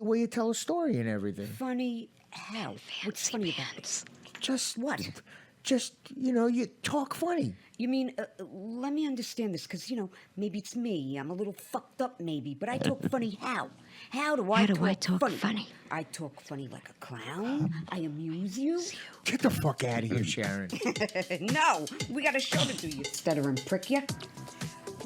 way you tell a story and everything. Funny how? What's funny about it? Just What? Just, you talk funny. You mean, let me understand this, because, maybe it's me. I'm a little fucked up, maybe, but I talk funny how? How do I talk funny? I talk funny like a clown. I amuse you. Get the fuck out of here, Sharon. No, we got a show to do, you stuttering prick, ya.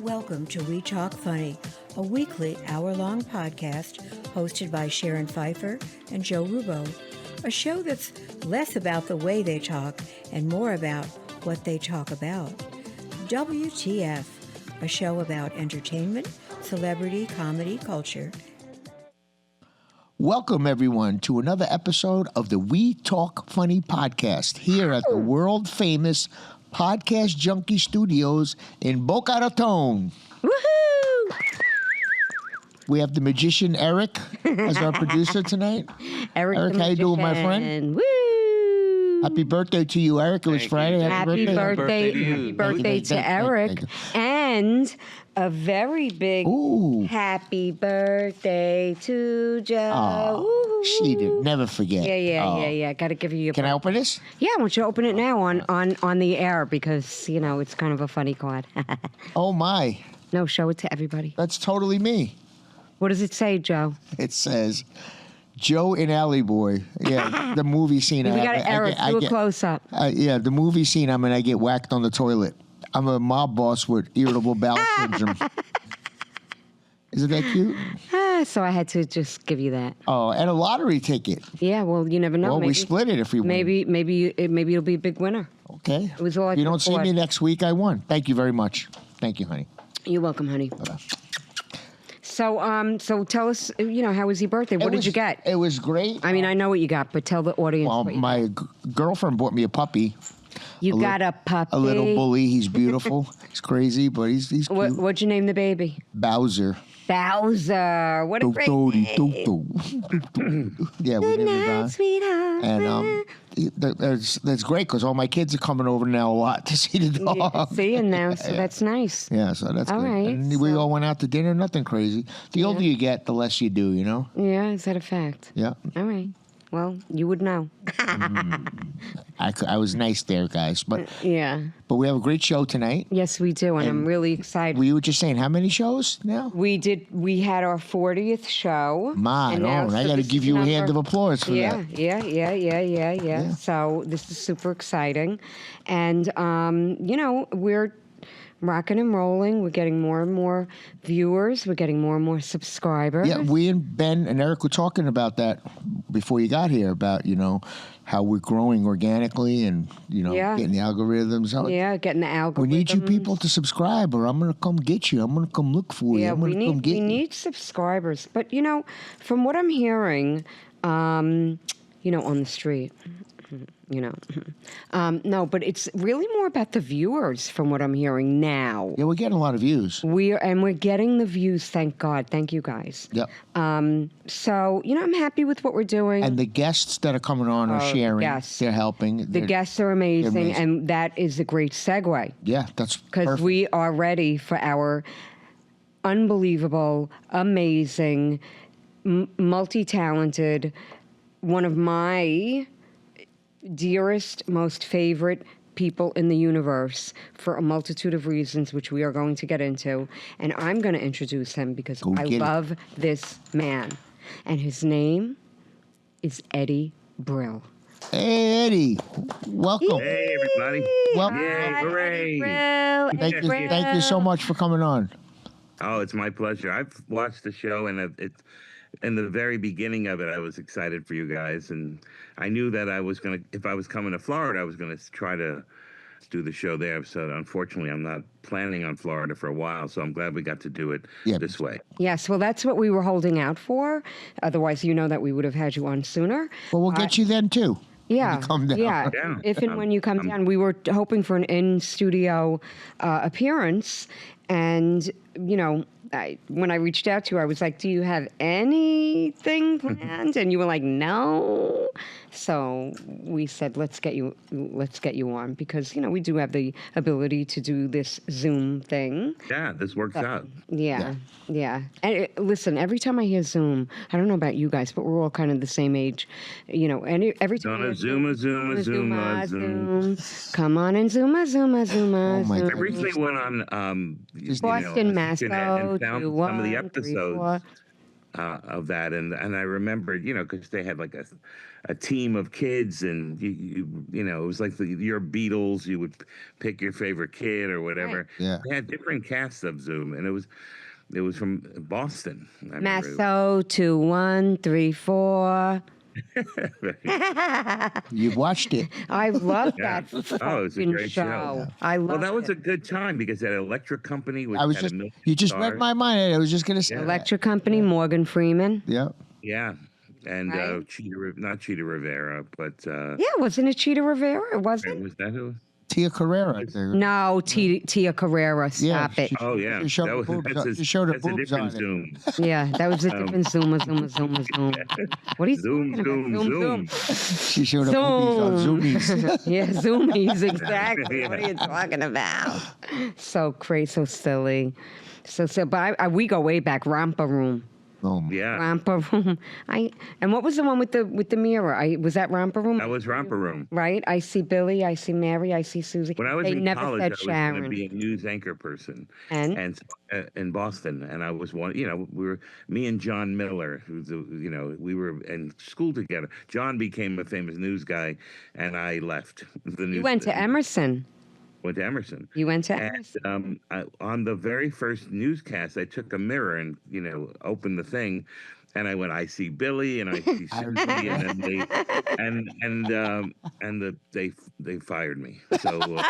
Welcome to We Tawk Funny, a weekly hour-long podcast hosted by Sharon Pfeiffer and Joe Rubo. A show that's less about the way they talk and more about what they talk about. WTF, a show about entertainment, celebrity, comedy, culture. Welcome, everyone, to another episode of the We Talk Funny podcast here at the world-famous Podcast Junkie Studios in Boca Raton. Woohoo! We have the magician Eric as our producer tonight. Eric, how you doing, my friend? Woo! Happy birthday to you, Eric. It was Friday. Happy birthday Happy to Eric. And a very big happy birthday to Joe. Oh, she did. Never forget. Yeah. Got to give you Can I open this? Yeah, I want you to open it now on the air because, it's kind of a funny card. Oh, my. No, show it to everybody. That's totally me. What does it say, Joe? It says, Joe and Alley Boy. Yeah, the movie scene. We got Eric, do a close-up. The movie scene, I'm in, I get whacked on the toilet. I'm a mob boss with irritable bowel syndrome. Isn't that cute? So I had to just give you that. Oh, and a lottery ticket. Yeah, well, you never know. Well, maybe, we split it if we win. Maybe it'll be a big winner. Okay. It was all I if you could don't see afford. me next week, I won. Thank you very much. Thank you, honey. You're welcome, honey. Bye-bye. So tell us, how was your birthday? What did you get? It was great. I mean, I know what you got, but tell the audience Well, what you my girlfriend bought me a puppy. You got a puppy. A little bully. He's beautiful. He's crazy, but he's cute. What'd you name the baby? Bowser. Bowser. What a great name. Yeah, we Good named night, him sweetheart. And that's great because all my kids are coming over now a lot to see the dog. Yeah, see, and now, so that's nice. Yeah, so that's All good. right, And we all went out to dinner, nothing crazy. The older you get, the less you do, Yeah, is that a fact? Yeah. All right. Well, you would know. I was nice there, guys. But Yeah. But we have a great show tonight. Yes, we do, and I'm really excited. You were just saying, how many shows now? We had our 40th show. I got to give you a hand of applause for that. Yeah. So this is super exciting. And, we're rocking and rolling. We're getting more and more viewers. We're getting more and more subscribers. Yeah, we and Ben and Eric were talking about that before you got here, about, how we're growing organically and, getting the algorithms. Getting the algorithms. We need you people to subscribe or I'm going to come get you. I'm going to come look for you. Yeah, I'm going to come get you. We need subscribers. But, from what I'm hearing, on the street, no, but it's really more about the viewers from what I'm hearing now. Yeah, we're getting a lot of views. We're getting the views, thank God. Thank you guys. Yep. So, I'm happy with what we're doing. And the guests that are coming on are sharing. Yes. They're helping. The guests are amazing, and that is a great segue. Yeah, that's because perfect. we are ready for our unbelievable, amazing, multi-talented, one of my dearest, most favorite people in the universe for a multitude of reasons, which we are going to get into. And I'm going to introduce him because I love this man. And his name is Eddie Brill. Hey, Eddie. Welcome. Hey, everybody. Welcome. Yay, hooray. Thank you so much for coming on. Oh, it's my pleasure. I've watched the show, and it's in the very beginning of it, I was excited for you guys, and I knew that if I was coming to Florida, I was going to try to do the show there. So unfortunately, I'm not planning on Florida for a while, so I'm glad we got to do it this way. Yes, well, that's what we were holding out for. Otherwise, that we would have had you on sooner. Well, we'll get you then, too. Yeah, when you come down. Yeah. If and when you come down, we were hoping for an in-studio appearance, and when I reached out to you, I was like, "Do you have anything planned?" And you were like, "No, So we said, let's get you on because, we do have the ability to do this Zoom thing. Yeah, this works out. Yeah. And listen, every time I hear Zoom, I don't know about you guys, but we're all kind of the same age, and every time I hear Zoom. Come on and Zoom. Oh my Zoom. I recently went on Boston, Mass and found some of the 2, 1, 3, episodes of that, and I remembered, because they had like a team of kids, and it was like your Beatles. You would pick your favorite kid or whatever. Right. Yeah. They had different casts of Zoom, and it was from Boston. Masso 2, 1, 3, 4. You've watched it. I love Yeah. that Oh, it's a fucking great show. I love Well, that was it. a good time because that electric company was. You just read my mind. I was just gonna say that. Electric Company, Morgan Freeman. Yeah. Yeah, and Right? not Cheetah Rivera, but Yeah, wasn't it Cheetah Rivera? Was it? was that who? Tia Carrera. No, Tia Carrera. Stop it. Oh yeah, She showed her boobs. She showed her that's a boobs on different it. Zoom. Yeah, that was a different Zoom. What are you Zoom, talking about? Zoom. She showed her boobies on Zoomies. Yeah, Zoomies, exactly. What are you talking about? So crazy, so silly. But we go way back. Romper Room. Yeah, Romper Room. And what was the one with the mirror? Was that Romper Room? that was Romper Room. Right? I see Billy, I see Mary, I see Susie. When I was they in never college, said I was Sharon. going to be a news anchor person, And in Boston, and I was one. Me and John Miller, we were in school together. John became a famous news guy, and I left the news. You went to Emerson. Went to Emerson. You went to Emerson. And on the very first newscast, I took a mirror and opened the thing, and I went, I see Billy and I see Susie, and then they fired me. So, but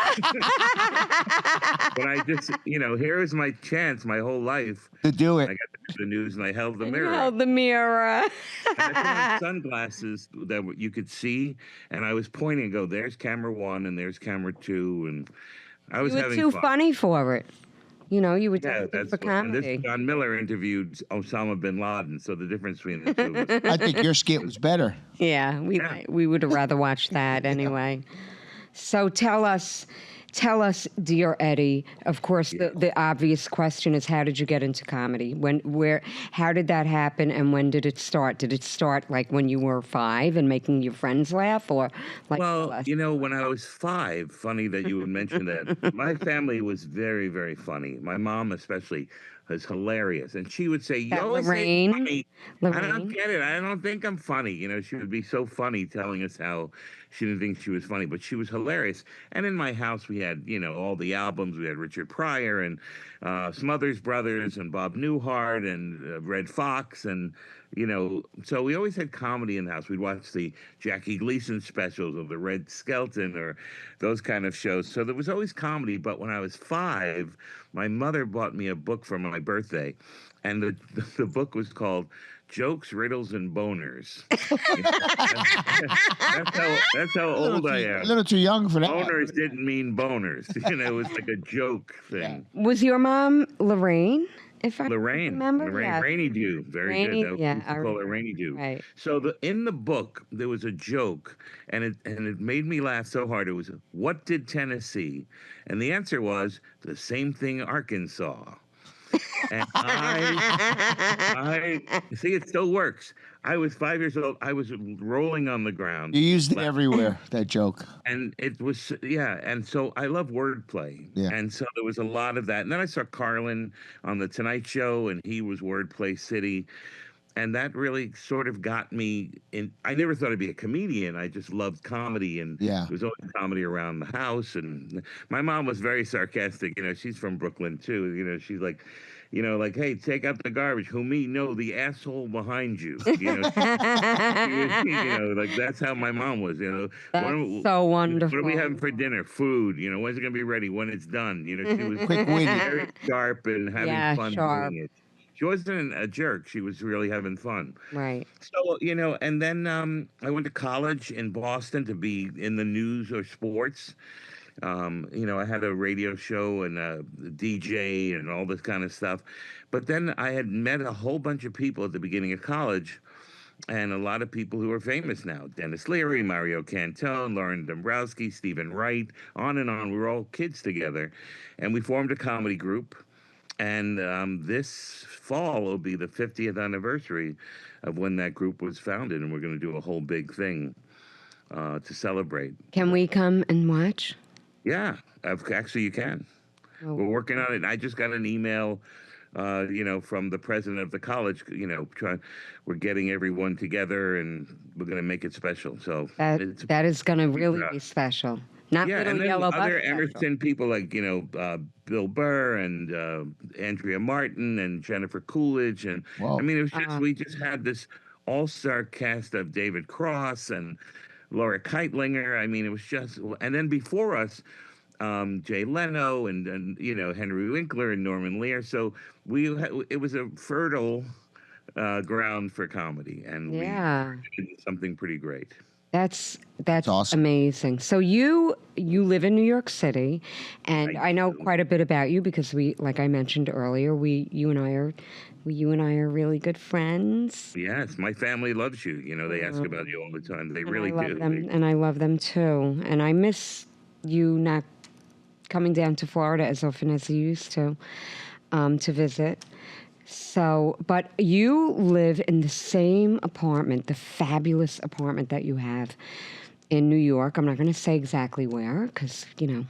I just here's my chance, my whole life To do it. I got to do the news, and I held the You mirror. held the mirror. And I put on sunglasses that you could see, and I was pointing and go, there's camera 1 and there's camera 2, and I was You were having too fun. funny for it. You were Yeah, destined that's for and comedy. this John Miller interviewed Osama bin Laden, so the difference between the two was I think your skit was better. Yeah, we would have rather watched that anyway. So tell us, dear Eddie. Of course, the obvious question is, how did you get into comedy? How did that happen, and when did it start? Did it start like when you were 5 and making your friends laugh, or like? well, when I was 5. Funny that you would mention that. My family was very, very funny. My mom, especially, was hilarious, and she would say, "You always say funny." I don't get it. I don't think I'm funny. She would be so funny telling us how she didn't think she was funny, but she was hilarious. And in my house, we had, all the albums. We had Richard Pryor and Smothers Brothers and Bob Newhart and Red Fox. And, so we always had comedy in the house. We'd watch the Jackie Gleason specials of the Red Skelton or those kind of shows. So there was always comedy. But when I was 5, my mother bought me a book for my birthday. And the book was called Jokes, Riddles, and Boners. That's how old I am. A little too young for that. Boners didn't mean boners. It was like a joke thing. Was your mom Lorraine? If I Lorraine, remember, Rainy Dew, very good. Yeah, I call her Rainy Dew. Right. So in the book there was a joke, and it made me laugh so hard. It was, what did Tennessee? And the answer was the same thing Arkansas. And I see, it still works. I was 5 years old. I was rolling on the ground. You used it everywhere, that joke. And it was, and so I love wordplay. Yeah. And so there was a lot of that. And then I saw Carlin on The Tonight Show, and he was Wordplay City. And that really sort of got me in. I never thought I'd be a comedian. I just loved comedy, and there was always comedy around the house. And my mom was very sarcastic. She's from Brooklyn too. She's like, like, hey, take out the garbage. Who me? No, the asshole behind you. Like that's how my mom was. That's so wonderful. What are we having for dinner? Food. When's it gonna be ready? When it's done. She was Quick witty. very sharp and having fun sharp. doing it. She wasn't a jerk. She was really having fun. Right. So, and then I went to college in Boston to be in the news or sports. I had a radio show and a DJ and all this kind of stuff. But then I had met a whole bunch of people at the beginning of college and a lot of people who are famous now. Denis Leary, Mario Cantone, Lauren Dombrowski, Steven Wright, on and on. We were all kids together. And we formed a comedy group. And this fall will be the 50th anniversary of when that group was founded. And we're going to do a whole big thing to celebrate. Can we come and watch? Yeah, actually you can. Oh. We're working on it. I just got an email, from the president of the college. We're getting everyone together, and we're going to make it special. So that is going to really be special. Not yeah, little and then yellow bus other special. Emerson people like Bill Burr and Andrea Martin and Jennifer Coolidge, and Wow. I mean it was just we just had this all-star cast of David Cross and Laura Keitlinger. I mean it was just, and then before us. Jay Leno and Henry Winkler and Norman Lear. So it was a fertile ground for comedy, and we did something pretty great. That's awesome. amazing. So you live in New York City, and I know quite a bit about you because we, like I mentioned earlier, you and I are really good friends. Yes, my family loves you. They ask about you all the time. They really do. And I love them too. And I miss you not coming down to Florida as often as you used to visit. So, but you live in the same apartment, the fabulous apartment that you have in New York. I'm not going to say exactly where, because we're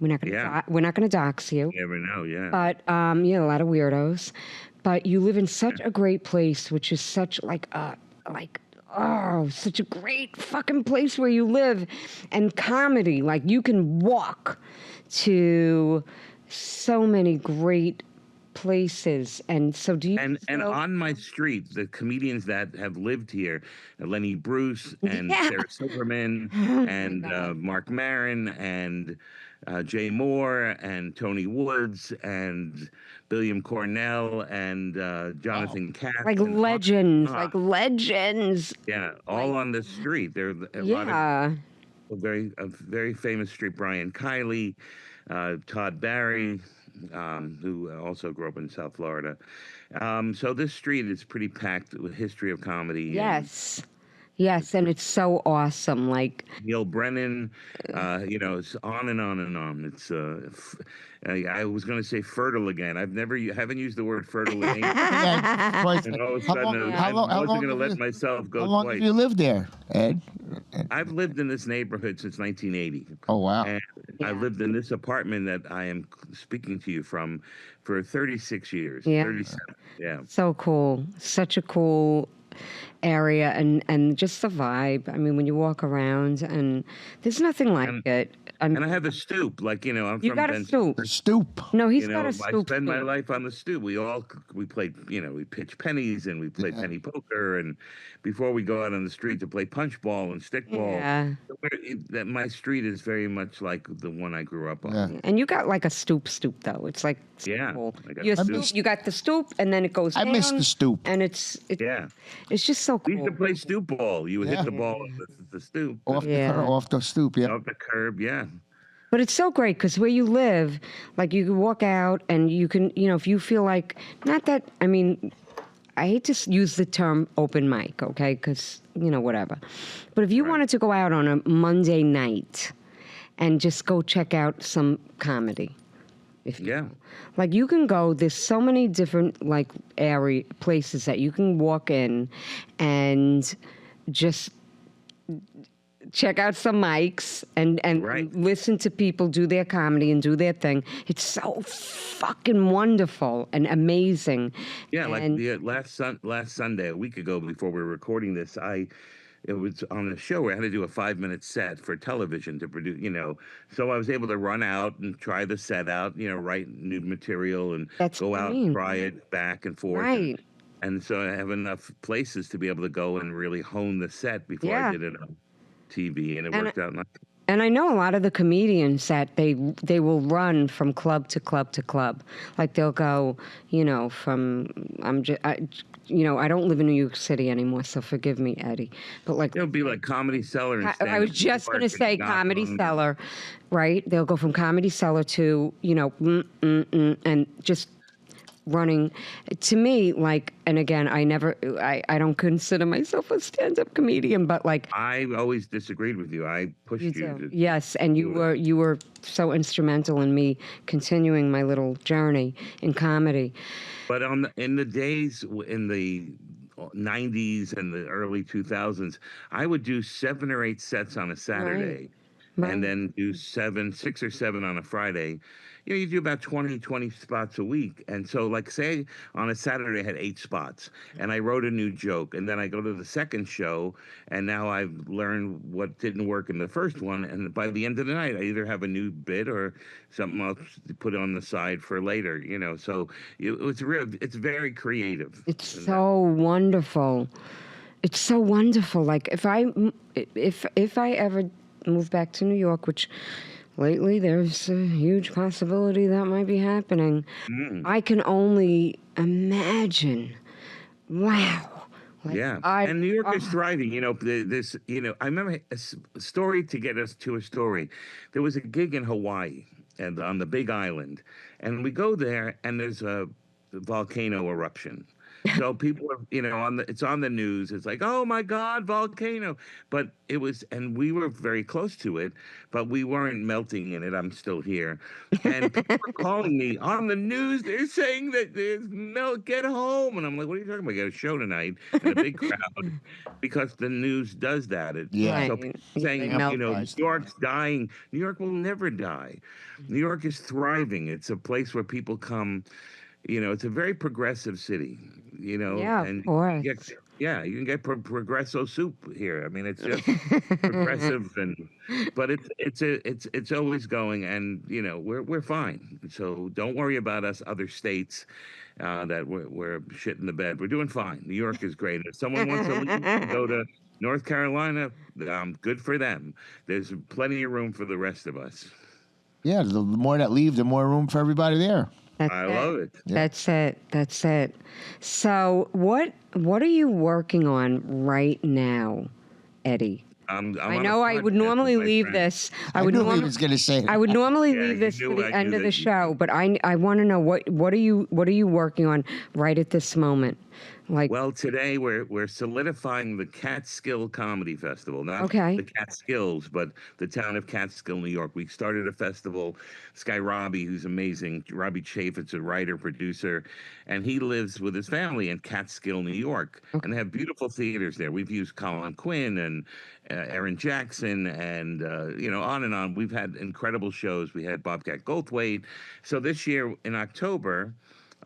not going to dox you. You never know, yeah. But a lot of weirdos. But you live in such a great place, which is such such a great fucking place where you live, and comedy. Like you can walk to so many great places, and so do you? And on my street, the comedians that have lived here, Lenny Bruce and Sarah Silverman and Mark Maron and Jay Moore and Tony Woods and William Cornell and Jonathan Katz. Like legends. Yeah, all on the street. There are a lot of a very famous street. Brian Kiley, Todd Barry, who also grew up in South Florida. So this street is pretty packed with history of comedy. Yes, and it's so awesome. Like Neil Brennan, it's on and on and on. It's I was going to say fertile again. Haven't used the word fertile in ages. And all of a sudden, I wasn't going to let myself go twice. How long have you lived there, Ed? I've lived in this neighborhood since 1980. Oh, wow. And I lived in this apartment that I am speaking to you from for 36 years. Yeah. 37. Yeah. So cool. Such a cool area, and just the vibe. I mean, when you walk around, and there's nothing like it. And I have a stoop, I'm you from got a stoop. Stoop. No, he's got a stoop. I spend my life on the stoop. We played, we pitched pennies and we played penny poker, and before we go out on the street to play punch ball and stick ball. Yeah. My street is very much like the one I grew up on. Yeah. And you got like a stoop though. It's like cool. I got You the stoop. you got the stoop, and then it goes down. I miss the stoop. And it's just so We used cool. to play stoop ball. You would hit the ball on the stoop. Off the stoop, yeah. Off the curb, yeah. But it's so great because where you live, like you can walk out and you can, if you feel like, not that, I mean, I hate to use the term open mic, okay? Because, whatever. But if you wanted to go out on a Monday night and just go check out some comedy. Like you can go, there's so many different places that you can walk in and just check out some mics and listen to people do their comedy and do their thing. It's so fucking wonderful and amazing. Yeah, last Sunday, a week ago, before we were recording this, it was on a show where I had to do a 5-minute set for television to produce, so I was able to run out and try the set out, write new material and go out and try it back and forth. Right. And so I have enough places to be able to go and really hone the set before I did it on TV, and it worked out nice. And I know a lot of the comedians that they will run from club to club to club. Like they'll go, from I don't live in New York City anymore, so forgive me, Eddie. But it'll be like Comedy Cellar. And I was just going to say Comedy Cellar, right? They'll go from Comedy Cellar to and just running, to me, like, and again, I don't consider myself a stand-up comedian, but like, I always disagreed with you. I pushed you to. yes, and you were so instrumental in me continuing my little journey in comedy. But in the days in the 90s and the early 2000s, I would do 7 or 8 sets on a Saturday, Right. and then do 6 or 7 on a Friday. You do about 20 spots a week. And so, like, say on a Saturday, I had 8 spots, and I wrote a new joke, and then I go to the second show, and now I've learned what didn't work in the first one, and by the end of the night, I either have a new bit or something else to put on the side for later. So it's very creative. It's so wonderful. It's so wonderful. Like, if I ever move back to New York, which lately there's a huge possibility that might be happening, I can only imagine. Wow. Like, yeah, and New York is thriving. I remember a story to get us to a story. There was a gig in Hawaii and on the Big Island, and we go there, and there's a volcano eruption. So people are, it's on the news. It's like, oh my God, volcano. But it was, and we were very close to it, but we weren't melting in it. I'm still here. And people were calling me on the news. They're saying that there's melt, get home. And I'm like, what are you talking about? I got a show tonight in a big crowd, because the news does that. So people saying, New York's dying. New York will never die. New York is thriving. It's a place where people come. It's a very progressive city, Yeah, and of course. you can get progresso soup here. I mean, it's just progressive, but it's always going, and we're fine. So don't worry about us other states that we're shit in the bed. We're doing fine. New York is great. If someone wants to leave and go to North Carolina, good for them. There's plenty of room for the rest of us. Yeah, the more that leave, the more room for everybody there. I love it. That's it. So what are you working on right now, Eddie? I know I would normally leave this. I knew he was going to say. I would normally leave this for the end of the show, but I want to know what are you working on right at this moment? Well, today we're solidifying the Catskill Comedy Festival. Not the Catskills, but the town of Catskill, New York. We started a festival. This guy, Robbie, who's amazing, Robbie Chaffetz's a writer, producer, and he lives with his family in Catskill, New York. And they have beautiful theaters there. We've used Colin Quinn and Aaron Jackson and, on and on. We've had incredible shows. We had Bobcat Goldthwait. So this year in October,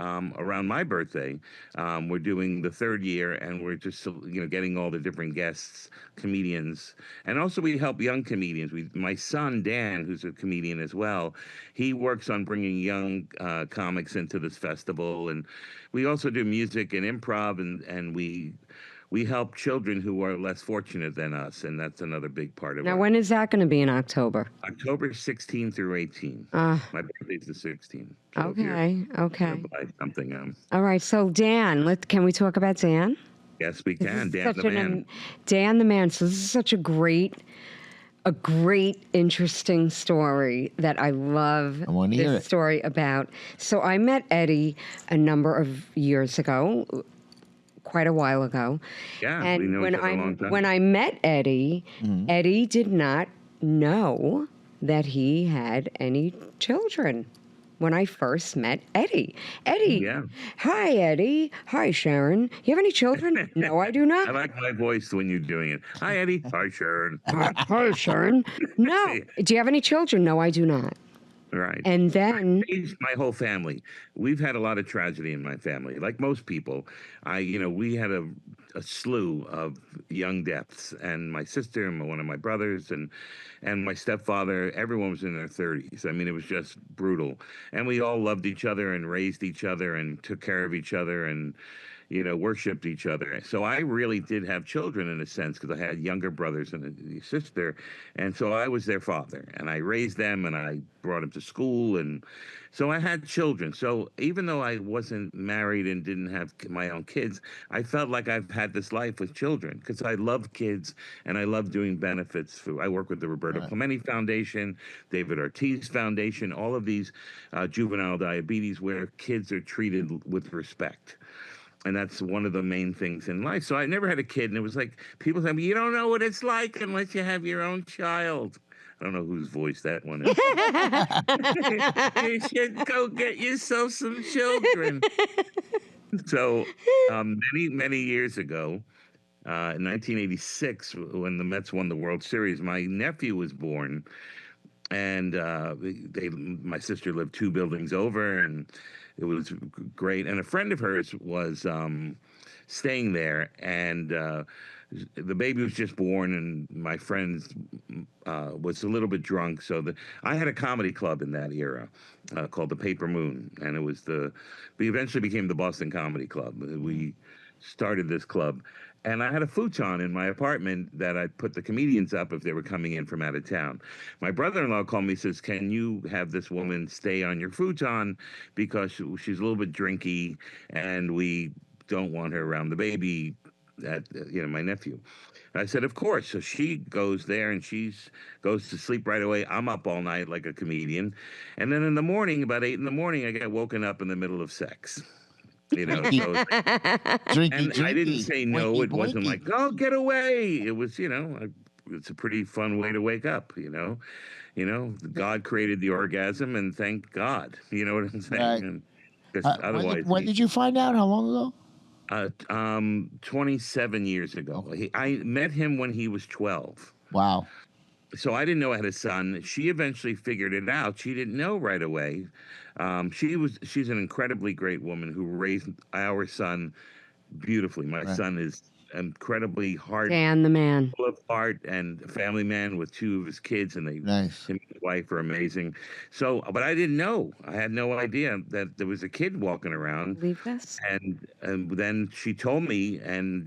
around my birthday, we're doing the 3rd year, and we're just getting all the different guests, comedians, and also we help young comedians. My son Dan, who's a comedian as well, he works on bringing young comics into this festival, and we also do music and improv, and we help children who are less fortunate than us, and that's another big part of it. Now, when is that going to be in October? October 16 through 18. My birthday's the 16th. So okay. Buy something. All right, so Dan, can we talk about Dan? Yes, we can. Dan the Man. Dan the Man. So this is such a great, interesting story that I love. I want to hear it. Story about. So I met Eddie a number of years ago. Quite a while ago. Yeah, and we know each other a long time. When I met Eddie, Eddie did not know that he had any children. When I first met Eddie. Hi, Eddie. Hi, Sharon. You have any children? No, I do not. I like my voice when you're doing it. Hi, Eddie. Hi, Sharon. Hi, Sharon. No. Do you have any children? No, I do not. Right. And then my whole family. We've had a lot of tragedy in my family. Like most people, we had a slew of young deaths, and my sister and one of my brothers and my stepfather, everyone was in their 30s. I mean, it was just brutal. And we all loved each other and raised each other and took care of each other, and worshipped each other. So I really did have children in a sense because I had younger brothers and a sister. And so I was their father, and I raised them, and I brought them to school. And so I had children. So even though I wasn't married and didn't have my own kids, I felt like I've had this life with children because I love kids and I love doing benefits. I work with the Roberto Clemente Foundation, David Ortiz Foundation, all of these juvenile diabetes where kids are treated with respect. And that's one of the main things in life. So I never had a kid, and it was like people say, you don't know what it's like unless you have your own child. I don't know whose voice that one is. You should go get yourself some children. So many years ago, in 1986, when the Mets won the World Series, my nephew was born. And my sister lived 2 buildings over, and it was great. And a friend of hers was staying there, and the baby was just born, and my friend was a little bit drunk. So I had a comedy club in that era called the Paper Moon, and it was we eventually became the Boston Comedy Club. We started this club. And I had a futon in my apartment that I put the comedians up if they were coming in from out of town. My brother-in-law called me and says, can you have this woman stay on your futon because she's a little bit drinky and we don't want her around the baby, my nephew. I said, of course. So she goes there and goes to sleep right away. I'm up all night like a comedian. And then in the morning, about 8 in the morning, I get woken up in the middle of sex. So Drinky. I didn't say no. Boinky, It wasn't boinky. like, oh, get away. It was, it's a pretty fun way to wake up, God created the orgasm, and thank God. You know what I'm saying? Right. Because otherwise, when did you find out? How long ago? 27 years ago. I met him when he was 12. Wow. So I didn't know I had a son. She eventually figured it out. She didn't know right away. She's an incredibly great woman who raised our son beautifully. My son is incredibly hard. Dan the man. Full of heart and a family man with 2 of his kids, and him and his wife are amazing. So, but I didn't know. I had no idea that there was a kid walking around. Believe this? And then she told me, and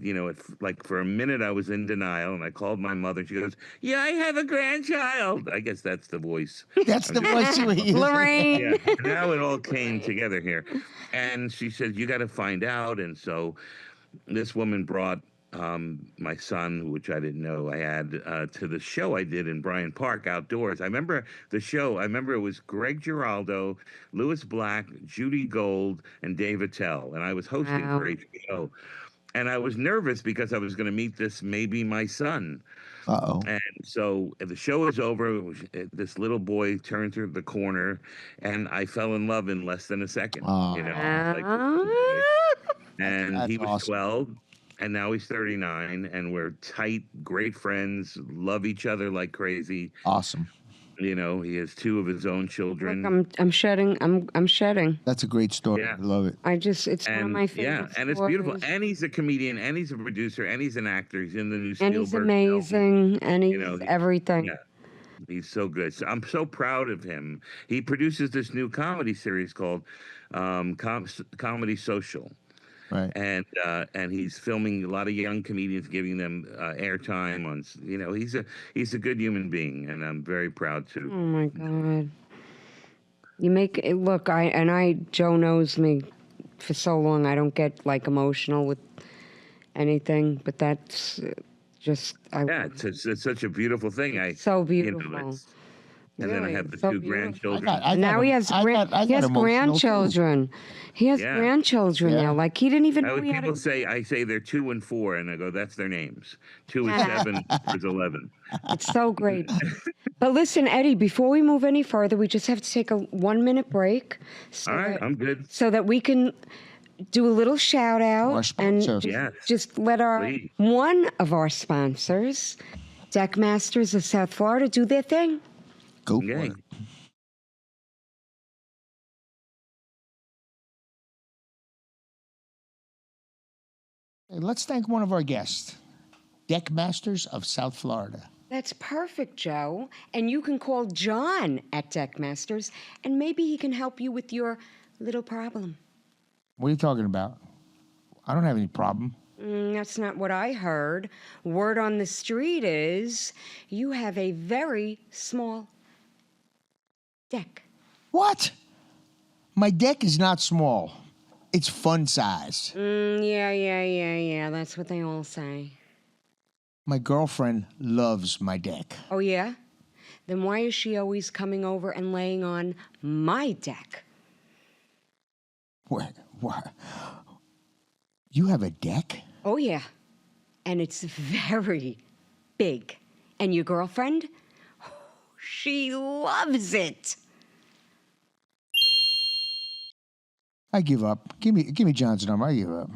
for a minute I was in denial, and I called my mother. She goes, "Yeah, I have a grandchild." I guess that's the voice. That's the voice you were using. Lorraine. Yeah. Now it all came together here, and she said, "You got to find out." And so this woman brought my son, which I didn't know I had, to the show I did in Bryant Park outdoors. I remember the show. I remember it was Greg Giraldo, Louis Black, Judy Gold, and Dave Attell, and I was hosting for HBO. And I was nervous because I was going to meet this maybe my son. Uh-oh. And so the show is over. This little boy turned through the corner, and I fell in love in less than a second. Oh. And That's he was awesome. 12. And now he's 39, and we're tight, great friends, love each other like crazy. Awesome. He has 2 of his own children. Look, I'm shedding. I'm shedding. That's a great story. Yeah. I love it. It's one of my favorite and it's stories. beautiful. And he's a comedian, and he's a producer, and he's an actor. He's in the new Spielberg And he's film. amazing, and he's everything. Yeah. He's so good. So I'm so proud of him. He produces this new comedy series called Comedy Social. Right. And he's filming a lot of young comedians, giving them airtime on. He's a good human being, and I'm very proud to. Oh my God! You make it look. Joe knows me for so long. I don't get emotional with anything, but that's just. It's such a beautiful thing. So beautiful. And then I have the 2 grandchildren. Now he has grandchildren. He has grandchildren now. He didn't even know he had. People say they're 2 and 4, and I go, that's their names. 2 is 7, 4 is 11. It's so great. But listen, Eddie, before we move any further, we just have to take a 1-minute break. All right, I'm good. So that we can do a little shout out and just let one of our sponsors, Deckmasters of South Florida, do their thing. Go for it. Let's thank one of our guests, Deckmasters of South Florida. That's perfect, Joe. And you can call John at Deckmasters, and maybe he can help you with your little problem. What are you talking about? I don't have any problem. That's not what I heard. Word on the street is you have a very small deck. What? My deck is not small. It's fun size. Yeah. That's what they all say. My girlfriend loves my deck. Oh, yeah? Then why is she always coming over and laying on my deck? What? You have a deck? Oh, yeah. And it's very big. And your girlfriend? She loves it. I give up. Give me John's number. I give up.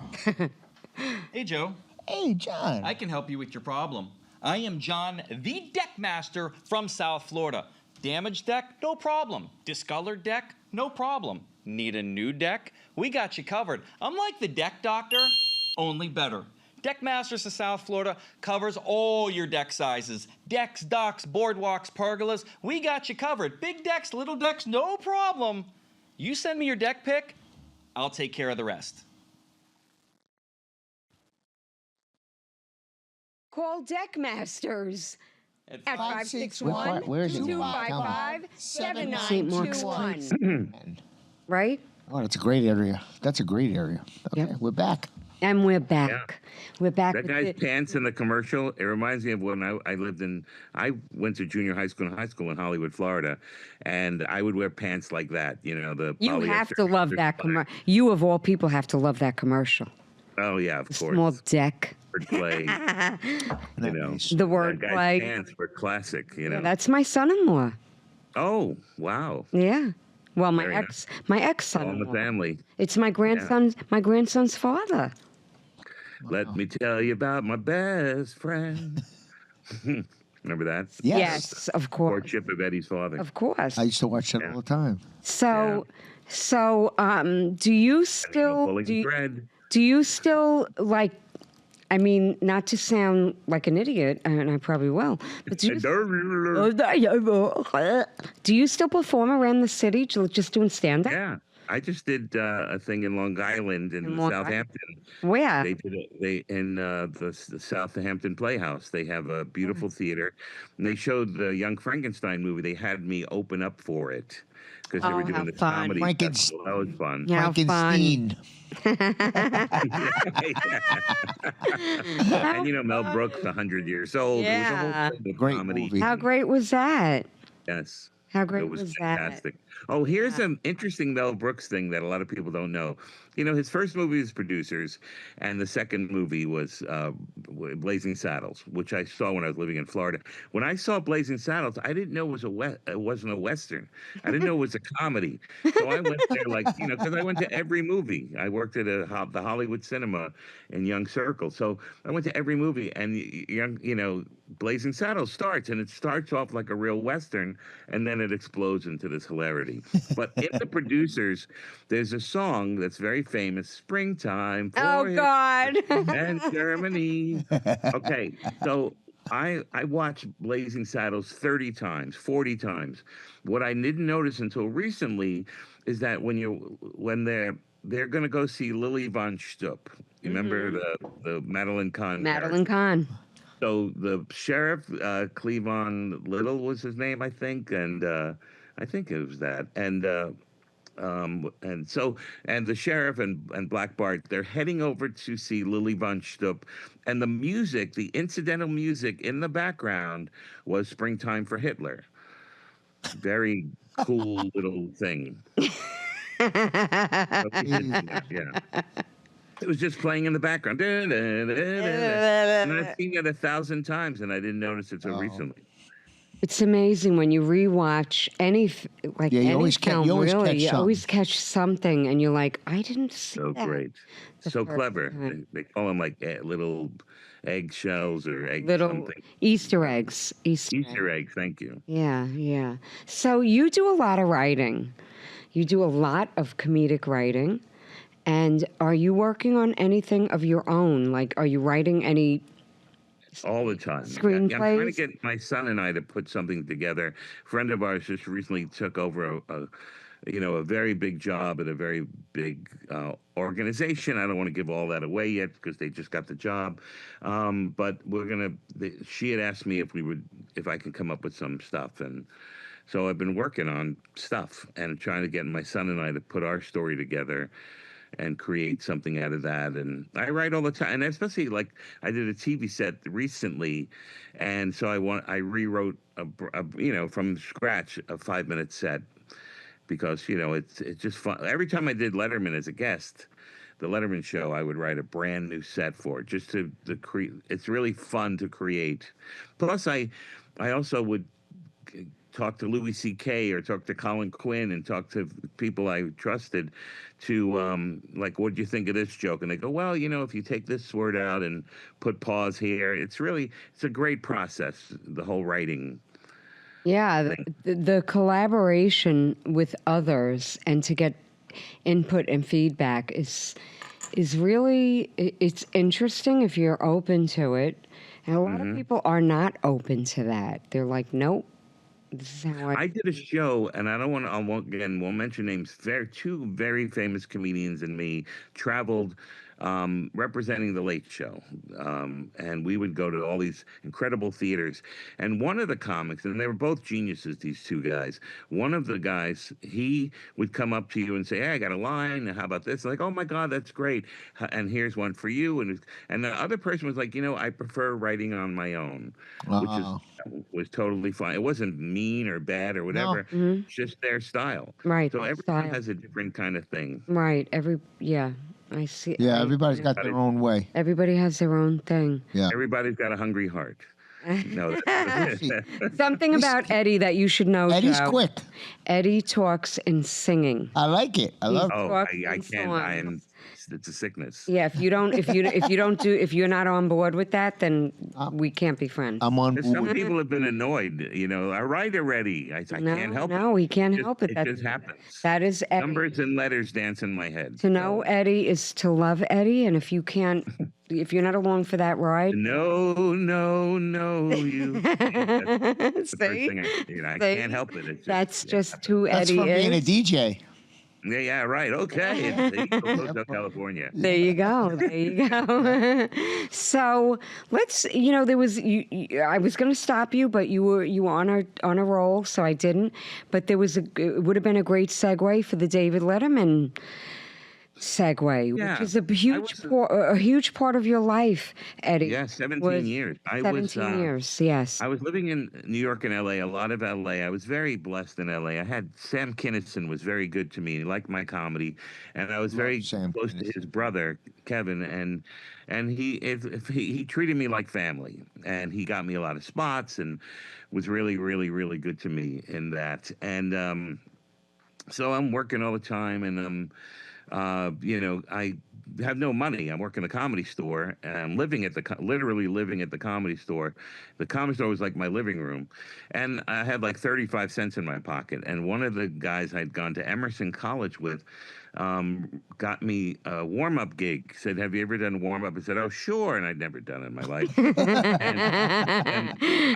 Hey, Joe. Hey, John. I can help you with your problem. I am John, the deck master from South Florida. Damaged deck? No problem. Discolored deck? No problem. Need a new deck? We got you covered. I'm like the deck doctor, only better. Deck Masters of South Florida covers all your deck sizes. Decks, docks, boardwalks, pergolas. We got you covered. Big decks, little decks, no problem. You send me your deck pick, I'll take care of the rest. Call Deck Masters at Where- 561 where is it? 255 St. Mark's 7921. Right? Oh, that's a great area. That's a great area. Okay, Yep. we're back. And we're back. Yeah. We're back. That with guy's the- pants in the commercial, it reminds me of when I went to junior high school and high school in Hollywood, Florida, and I would wear pants like that, the You have polyester to love that commercial. You, of all people, have to love that commercial. Oh, yeah, of course. Small deck. Wordplay, Nice. The that wordplay. guy's pants were classic, Yeah, that's my son-in-law. Oh, wow. Yeah. Well, my Very ex nice. my All in ex-son-in-law. the family. It's my grandson's father. Let me tell you about my best friend. Remember that? Yes. Of course. Courtship of Eddie's father. Of course. I used to watch that all the time. So, do you still Pulling thread. do you still like? I mean, not to sound like an idiot, and I probably will, but do you still perform around the city, just doing stand-up? Yeah, I just did a thing in Long Island in Long Southampton. Where? They in the Southampton Playhouse. They have a beautiful theater, and they showed the Young Frankenstein movie. They had me open up for it because they were Oh, doing how the fun. comedy. Frankenstein. festival. That was fun. Yeah. How Frankenstein. And Mel Brooks, 100 years old. It was a Yeah. whole thing of Great comedy. movie. How great was that? Yes. How great It was that? fantastic. Oh, here's an interesting Mel Brooks thing that a lot of people don't know. His first movie was Producers, and the second movie was Blazing Saddles, which I saw when I was living in Florida. When I saw Blazing Saddles, I didn't know it wasn't a Western. I didn't know it was a comedy. So I went there because I went to every movie. I worked at the Hollywood Cinema in Young Circle. So I went to every movie, and Blazing Saddles starts, and it starts off like a real Western, and then it explodes into this hilarity. But in the Producers, there's a song that's very famous, Springtime for Oh Hitler God! and Germany. Okay, so I watched Blazing Saddles 30 times, 40 times. What I didn't notice until recently is that when they're going to go see Lily von Stupp. You remember the Madeline Kahn Madeline character? Kahn. So the sheriff, Cleavon Little was his name, I think, and I think it was that, and the sheriff and Black Bart, they're heading over to see Lily von Stupp, and the music, the incidental music in the background was "Springtime for Hitler." Very cool little thing. Yeah. It was just playing in the background. And I've seen it 1,000 times, and I didn't notice it till recently. It's amazing when you rewatch any you always film. you always Really, catch you something. always catch something, and you're like, I didn't see So that. great. the So first clever. time. They call them like little eggshells or egg Little something. Easter eggs. Easter eggs, thank you. Yeah. So you do a lot of writing. You do a lot of comedic writing. And are you working on anything of your own? Like, are you writing any All the time. Screenplays? I'm trying to get my son and I to put something together. A friend of ours just recently took over a very big job at a very big organization. I don't want to give all that away yet because they just got the job. But she had asked me if I could come up with some stuff. And so I've been working on stuff and trying to get my son and I to put our story together and create something out of that. And I write all the time, and especially like I did a TV set recently, and so I rewrote from scratch a 5-minute set because it's just fun. Every time I did Letterman as a guest, the Letterman show, I would write a brand new set for it just to create. It's really fun to create. Plus, I also would talk to Louis C.K. or talk to Colin Quinn and talk to people I trusted to, like, what do you think of this joke? And they go, well, if you take this word out and put pause here, it's a great process, the whole writing. Yeah, the collaboration with others and to get input and feedback is really, it's interesting if you're open to it. And a lot of people are not open to that. They're like, nope. This is how I did a show, and I won't mention names. Two very famous comedians and me traveled representing the Late Show. And we would go to all these incredible theaters. And one of the comics, and they were both geniuses, these two guys. One of the guys, he would come up to you and say, hey, I got a line. How about this? Like, oh, my God, that's great. And here's one for you. And the other person was like, I prefer writing on my own, which was totally fine. It wasn't mean or bad or whatever. No. It's just their style. Right. So everyone has a different kind of thing. Right. I see. Yeah, everybody's got their own way. Everybody has their own thing. Yeah. Everybody's got a hungry heart. No, something about Eddie that you should know. Eddie's Joe. quick. Eddie talks in singing. I like it. I love it. Oh, I can't. It's a sickness. Yeah, if you're not on board with that, then we can't be friends. I'm on board. Some people have been annoyed. I write already. I can't help it. No, he can't help it. It just happens. That is Eddie. Numbers and letters dance in my head. To know Eddie is to love Eddie, and if you're not along for that ride, no, you. That's the first thing I can't help it. That's just who That's Eddie from is. being a DJ. Yeah, right. Okay. It's California. There you go. So let's, there was, I was going to stop you, but you were on a roll, so I didn't. But it would have been a great segue for the David Letterman segue, which is a huge part of your life, Eddie. Yeah, 17 years. 17 years, yes. I was living in New York and L.A., a lot of L.A. I was very blessed in L.A. I had Sam Kinison was very good to me. He liked my comedy, and I was very close to his brother, Kevin, and he treated me like family, and he got me a lot of spots and was really, really, really good to me in that. And so I'm working all the time, and I have no money. I'm working at the Comedy Store, and I'm literally living at the Comedy Store. The Comedy Store was like my living room, and I had like 35 cents in my pocket. And one of the guys I'd gone to Emerson College with got me a warm-up gig. Said, have you ever done warm-up? I said, oh, sure. And I'd never done it in my life. and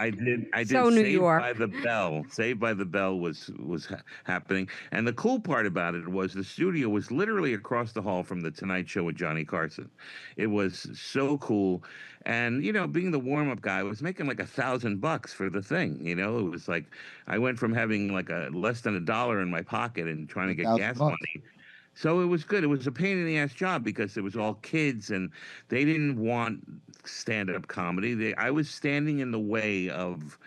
I did so New York. By the Bell. Saved by the Bell was happening. And the cool part about it was the studio was literally across the hall from The Tonight Show with Johnny Carson. It was so cool. And, being the warm-up guy, I was making like $1,000 for the thing. It was like I went from having like less than $1 in my pocket and trying to get gas money. So it was good. It was a pain in the ass job because it was all kids and they didn't want stand-up comedy. I was standing in the way of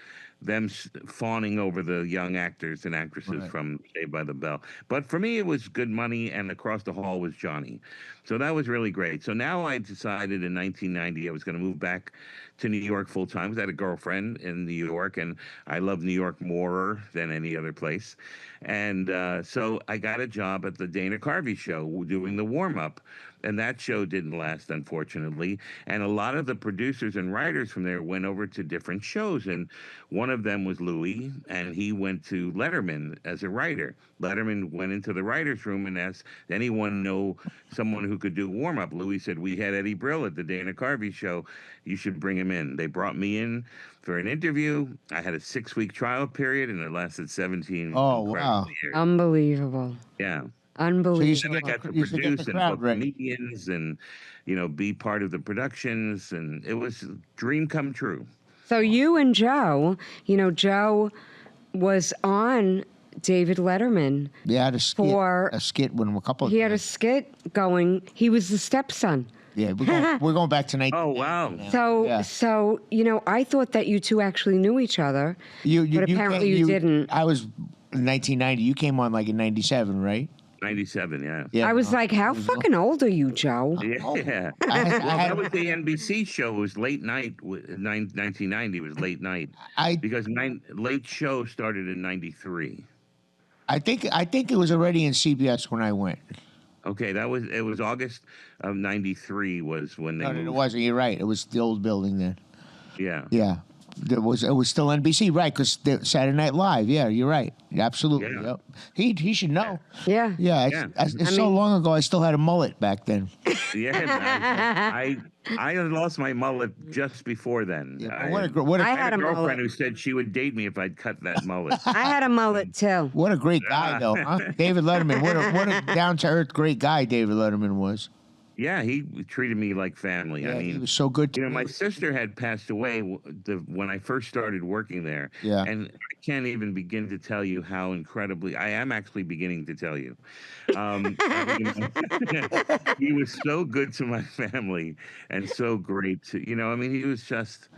them fawning over the young actors and actresses from Saved by the Bell. But for me, it was good money, and across the hall was Johnny. So that was really great. So now I decided in 1990 I was going to move back to New York full time because I had a girlfriend in New York, and I love New York more than any other place. And so I got a job at the Dana Carvey show doing the warm-up. And that show didn't last, unfortunately. And a lot of the producers and writers from there went over to different shows. And one of them was Louis, and he went to Letterman as a writer. Letterman went into the writer's room and asked, anyone know someone who could do warm-up? Louis said, we had Eddie Brill at the Dana Carvey show. You should bring him in. They brought me in for an interview. I had a 6-week trial period, and it lasted 17 Oh, incredible wow. years. Unbelievable. Yeah. So you used to Unbelievable. get I got to you used to get the produce and crowd book ready. comedians and, be part of the productions. And it was a dream come true. So you and Joe, Joe was on David Letterman. Yeah, I had For- a skit with him a couple of He had a times. skit going. He was the stepson. Yeah, we're going back to 1990. Oh, wow. So I thought that you two actually knew each other, but apparently you didn't. I was in 1990. You came on like in 97, right? 97, yeah. Yeah. I was like, how fucking old are you, Joe? Yeah. That was the NBC show. It was late night. 1990 was late night. Because late show started in 93. I think it was already in CBS when I went. Okay, it was August of 93 was when they No, moved. it wasn't. You're right. It was the old building then. Yeah. Yeah. It was still NBC, right? Because Saturday Night Live. Yeah, you're right. Absolutely. Yeah. Yep. He should know. Yeah. Yeah. It's so long ago. I still had a mullet back then. Yeah. I had lost my mullet just before then. Yeah, I I had had a a girlfriend mullet. who said she would date me if I'd cut that mullet. I had a mullet too. What a great guy, though. Huh? David Letterman. What a down to earth great guy David Letterman was. Yeah, he treated me like family. Yeah, I mean, he was so good to me. my sister had passed away when I first started working there. Yeah. And I can't even begin to tell you how incredibly, I am actually beginning to tell you. He was so good to my family and so great to, he was just,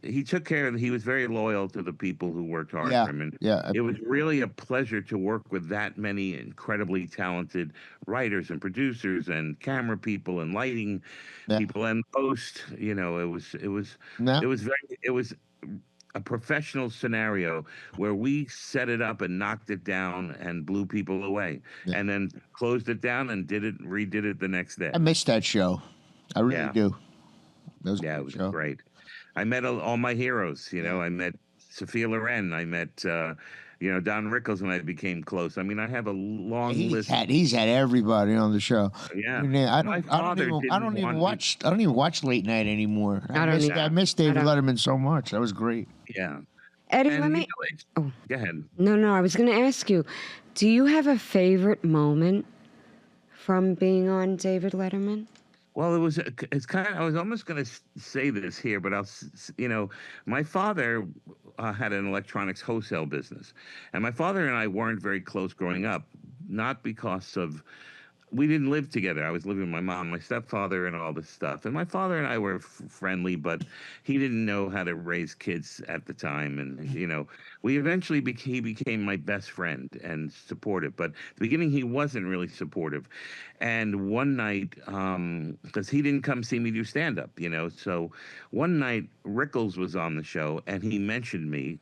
he took care of, he was very loyal to the people who worked hard Yeah, for him. And yeah. it was really a pleasure to work with that many incredibly talented writers and producers and camera people and lighting people and post. It was a professional scenario where we set it up and knocked it down and blew people away, and then closed it down and redid it the next day. I missed that show. I really do. That was it was great. I met all my heroes. I met Sophia Loren. I met, Don Rickles, when I became close. I mean, I have a long list. He's had everybody on the show. Yeah. I don't even watch late night anymore. I miss David Letterman so much. That was great. Yeah. Eddie, And, let me. go ahead. No, I was going to ask you, do you have a favorite moment from being on David Letterman? Well, it's kind of, I was almost going to say this here, but my father had an electronics wholesale business, and my father and I weren't very close growing up, not because of, we didn't live together. I was living with my mom, my stepfather, and all this stuff. And my father and I were friendly, but he didn't know how to raise kids at the time. And, we eventually he became my best friend and supportive. But at the beginning, he wasn't really supportive. And one night, because he didn't come see me do stand-up, So one night, Rickles was on the show, and he mentioned me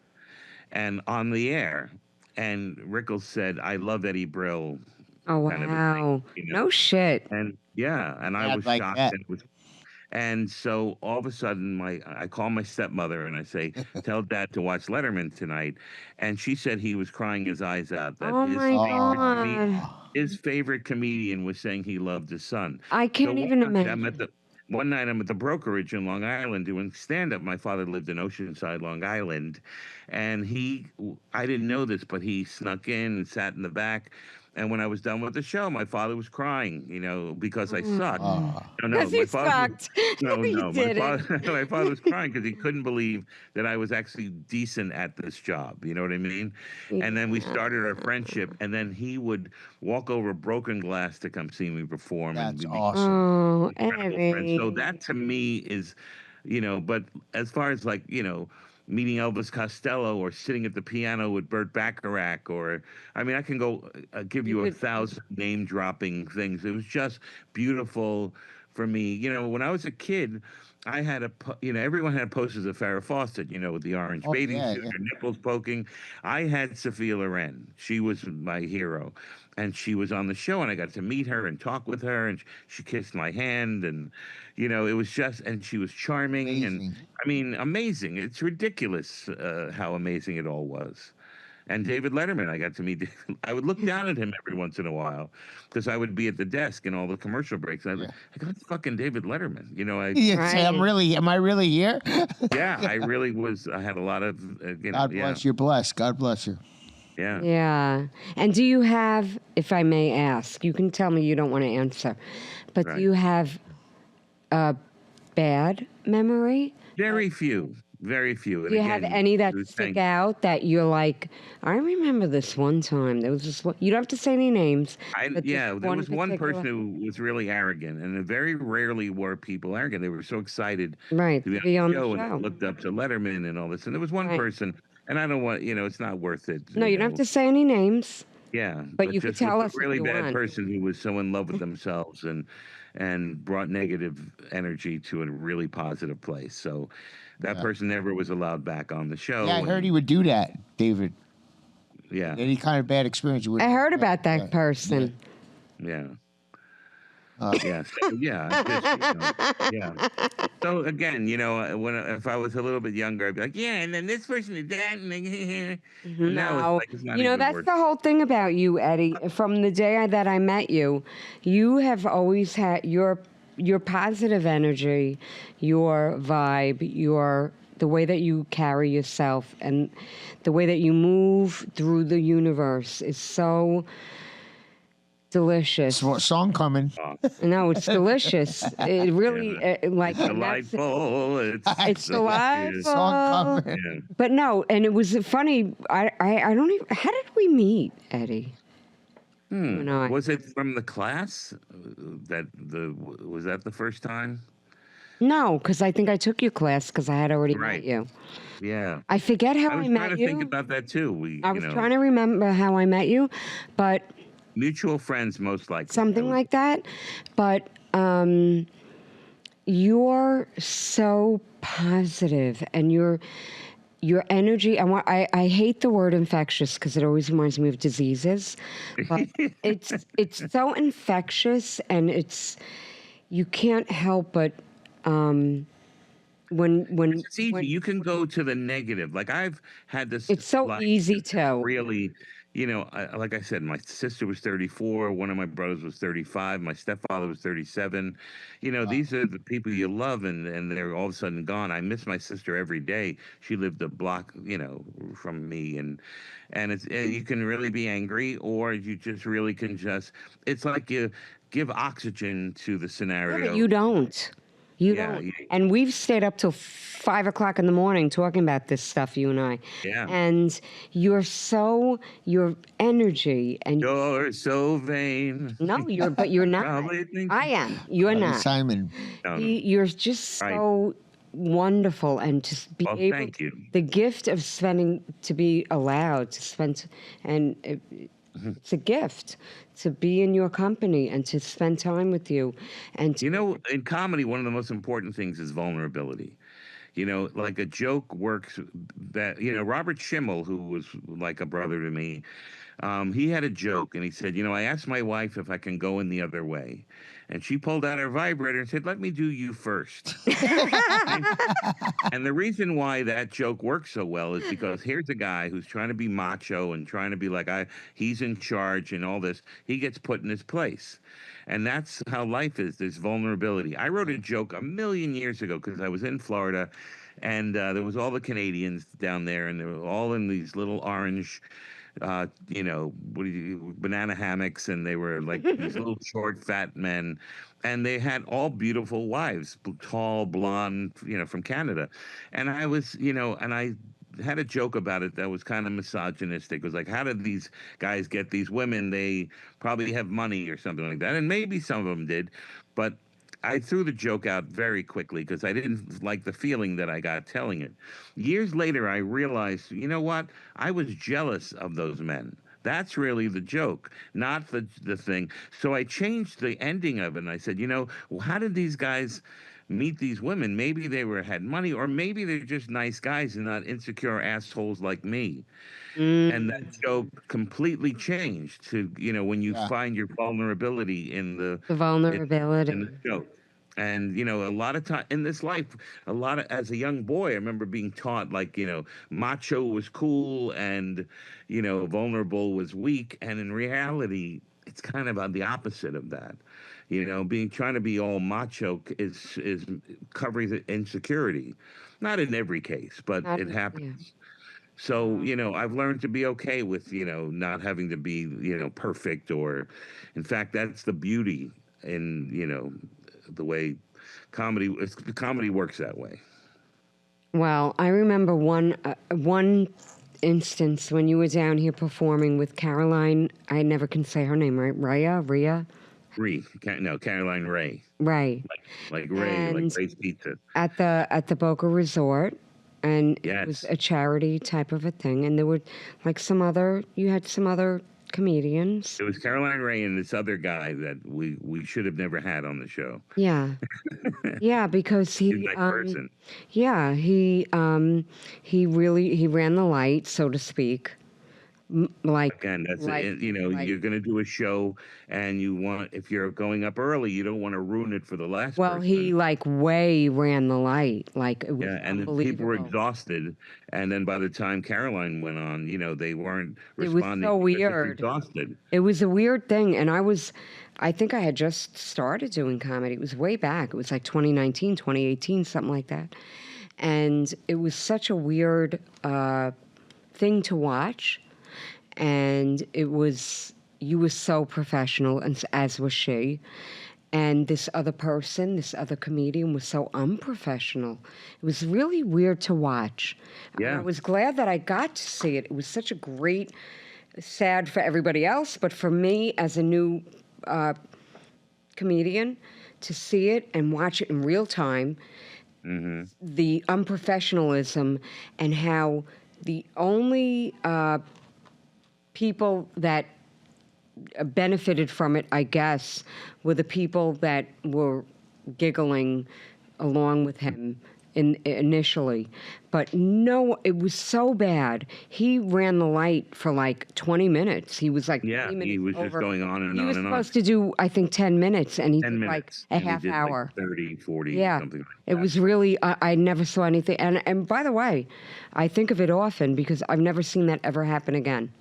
and on the air. And Rickles said, "I love Eddie Brill." Oh, wow. No shit. And and I was like shocked. that. And so all of a sudden, I call my stepmother and I say, "Tell Dad to watch Letterman tonight." And she said he was crying his eyes out. That his favorite comedian was saying he loved his son. I can't even imagine. One night I'm at the brokerage in Long Island doing stand-up. My father lived in Oceanside, Long Island. And I didn't know this, but he snuck in and sat in the back. And when I was done with the show, my father was crying, because I sucked. Because he sucked. My father was crying because he couldn't believe that I was actually decent at this job. You know what I mean? And then we started our friendship, and then he would walk over broken glass to come see me perform. That's and awesome. Oh, incredible friends. Eddie. So that to me is, but as far as meeting Elvis Costello or sitting at the piano with Burt Bacharach, I can go give you 1,000 name-dropping things. It was just beautiful for me. When I was a kid, I had everyone had posters of Farrah Fawcett, with the orange bathing suit, her nipples poking. I had Sophia Loren. She was my hero. And she was on the show, and I got to meet her and talk with her, and she kissed my hand, and, it was just, and she was charming. Amazing. And, amazing. It's ridiculous how amazing it all was. And David Letterman, I got to meet. I would look down at him every once in a while because I would be at the desk in all the commercial breaks. I go, "That's fucking David Letterman." You know, Say, am I really here? yeah, I really was. I had a lot of, God bless you. Bless. God bless you. Yeah. Yeah. And do you have, if I may ask, you can tell me you don't want to answer, but do you have a bad memory? Very few. Very few. And Do you have any that stick out that you're like, I remember this one time. There was this one. You don't have to say any names. There was one person who was really arrogant, and very rarely were people arrogant. They were so excited to be on the show, and looked up to Letterman and all this. And there was one person, and I don't want, it's not worth it. No, you don't have to say any names. Yeah, but you could tell us a really bad person who was so in love with themselves and brought negative energy to a really positive place. So that person never was allowed back on the show. Yeah, I heard he would do that, David. Yeah. Any kind of bad experience. I heard about that person. Yeah. Yeah. So, yeah. So again, if I was a little bit younger, I'd be like, yeah, and then this person did that, and no, that's the whole thing about you, Eddie. From the day that I met you, you have always had your positive energy, your vibe, the way that you carry yourself, and the way that you move through the universe is so delicious. What song coming? No, it's delicious. It really it's delightful. It's delightful. Song coming. Yeah. But no, and it was funny. I don't even. How did we meet, Eddie? Was it from the class? Was that the first time? No, because I think I took your class because I had already met you. Yeah. I forget how I met you. I was trying to think about that too. I was trying to remember how I met you, but mutual friends, most likely. Something like that. But you're so positive, and your energy. I hate the word infectious because it always reminds me of diseases. But it's so infectious, and you can't help but when it's easy. You can go to the negative. Like I've had this. It's so easy to really. Like I said, my sister was 34. One of my brothers was 35. My stepfather was 37. These are the people you love, and they're all of a sudden gone. I miss my sister every day. She lived a block, from me, and you can really be angry, or you just really can it's like you give oxygen to the scenario. Yeah, but you don't. You don't. And we've stayed up till 5 o'clock in the morning talking about this stuff, you and I. Yeah. And your energy and you're so vain. No, but you're not. I am. You're not. Simon. You're just so wonderful, and to be able. Thank you. The gift of to be allowed to spend, and it's a gift to be in your company and to spend time with you. And in comedy, one of the most important things is vulnerability. Like a joke works that, Robert Schimmel, who was like a brother to me, he had a joke, and he said, I asked my wife if I can go in the other way. And she pulled out her vibrator and said, let me do you first. And the reason why that joke works so well is because here's a guy who's trying to be macho and trying to be like, he's in charge and all this. He gets put in his place. And that's how life is. There's vulnerability. I wrote a joke 1,000,000 years ago because I was in Florida, and there was all the Canadians down there, and they were all in these little orange banana hammocks, and they were like these little short, fat men, and they had all beautiful wives, tall, blonde, from Canada. And I was, and I had a joke about it that was kind of misogynistic. It was like, how did these guys get these women? They probably have money or something like that. And maybe some of them did, but I threw the joke out very quickly because I didn't like the feeling that I got telling it. Years later, I realized, you know what? I was jealous of those men. That's really the joke, not the thing. So I changed the ending of it, and I said, how did these guys meet these women? Maybe they had money, or maybe they're just nice guys and not insecure assholes like me. And that joke completely changed to, when you find your vulnerability in the vulnerability in the joke. And a lot of time in this life, as a young boy, I remember being taught like macho was cool and vulnerable was weak, and in reality, it's kind of on the opposite of that. Being trying to be all macho is covering the insecurity, not in every case, but Not- it yeah. happens. So, I've learned to be okay with, not having to be, perfect or, in fact, that's the beauty in, the way comedy works that way. Well, I remember one instance when you were down here performing with Caroline. I never can say her name right. Rhea. Caroline Ray. Right. Like Ray, like And Ray's Pizza. at the Boca Resort, and it was Yes. a charity type of a thing. And there were like you had some other comedians. It was Caroline Ray and this other guy that we should have never had on the show. Yeah. Yeah, because He's a nice person. yeah, he ran the light, so to speak. Again, that's you're going to do a show, and if you're going up early, you don't want to ruin it for the last. Well, person. he way ran the light, like it was and then people were exhausted, and then by the time Caroline went on, they weren't responding. It was so because they're weird. Exhausted. It was a weird thing, and I think I had just started doing comedy. It was way back. It was like 2019, 2018, something like that, and it was such a weird thing to watch. And you were so professional, and as was she. And this other comedian was so unprofessional. It was really weird to watch. Yeah. And I was glad that I got to see it. It was such a sad for everybody else, but for me as a new comedian, to see it and watch it in real time, the unprofessionalism and how the only people that benefited from it, I guess, were the people that were giggling along with him initially. But no, it was so bad. He ran the light for like 20 minutes. He was like 20 minutes he was over. just going on and he on was and on. supposed to do, I think, 10 minutes, and he 10 did minutes. like a and he half did hour. Like 30, 40, Yeah, something like it that. was really, I never saw anything. And by the way, I think of it often because I've never seen that ever happen again.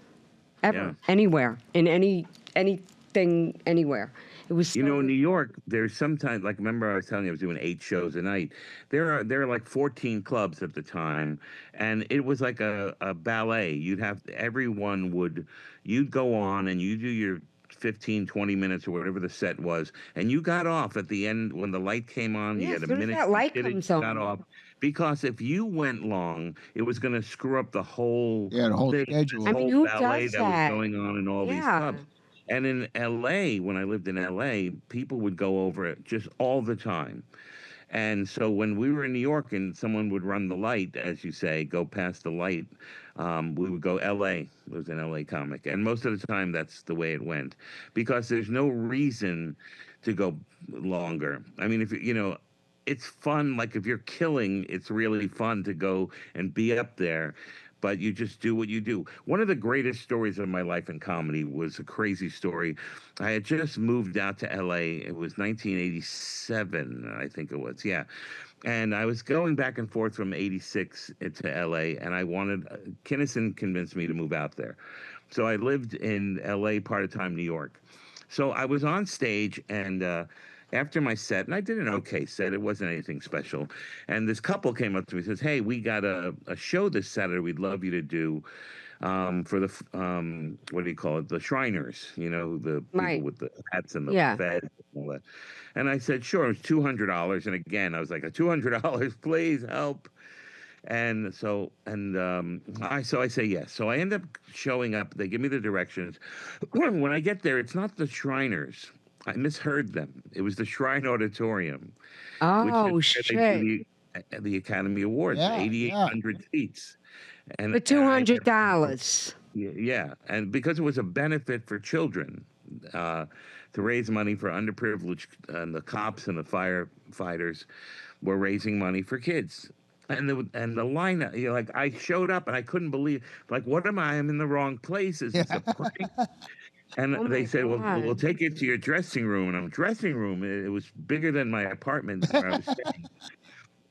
Ever. Yeah. Anywhere. In anything, anywhere. It was so, in New York, there's sometimes, like, remember I was telling you I was doing 8 shows a night. There are like 14 clubs at the time, and it was like a ballet. You'd go on and you do your 15, 20 minutes or whatever the set was, and you got off at the end when the light came on. Yeah, You as had a soon as minute. that light you did it, comes you on. got off. Because if you went long, it was going to screw up the whole schedule. I mean, whole who ballet does that that? was going on in all these Yeah. clubs. And in LA, when I lived in LA, people would go over it just all the time. And so when we were in New York and someone would run the light, as you say, go past the light, we would go LA. It was an LA comic. And most of the time, that's the way it went. Because there's no reason to go longer. I mean, it's fun. Like if you're killing, it's really fun to go and be up there. But you just do what you do. One of the greatest stories of my life in comedy was a crazy story. I had just moved out to LA. It was 1987, I think it was. Yeah. And I was going back and forth from 86 to LA, and I wanted, Kinnison convinced me to move out there. So I lived in LA part of time, New York. So I was on stage, and after my set, and I did an okay set. It wasn't anything special. And this couple came up to me and says, "Hey, we got a show this Saturday we'd love you to do for the, what do you call it? The Shriners, the people with the hats and the feds and all that." And I said, "Sure." It was $200. And again, I was like, $200, please help. And so I say yes. So I end up showing up. They give me the directions. When I get there, it's not the Shriners. I misheard them. It was the Shrine Auditorium. Oh, which shit. The Academy Awards, 8,800 seats. And For $200. Yeah, and because it was a benefit for children to raise money for underprivileged, and the cops and the firefighters were raising money for kids. And the line, I showed up and I couldn't believe, like, what am I? I'm in the wrong place. Is this a prank? And Oh they my said, well, God. we'll take you to your dressing room. And I'm dressing room. It was bigger than my apartment where I was staying.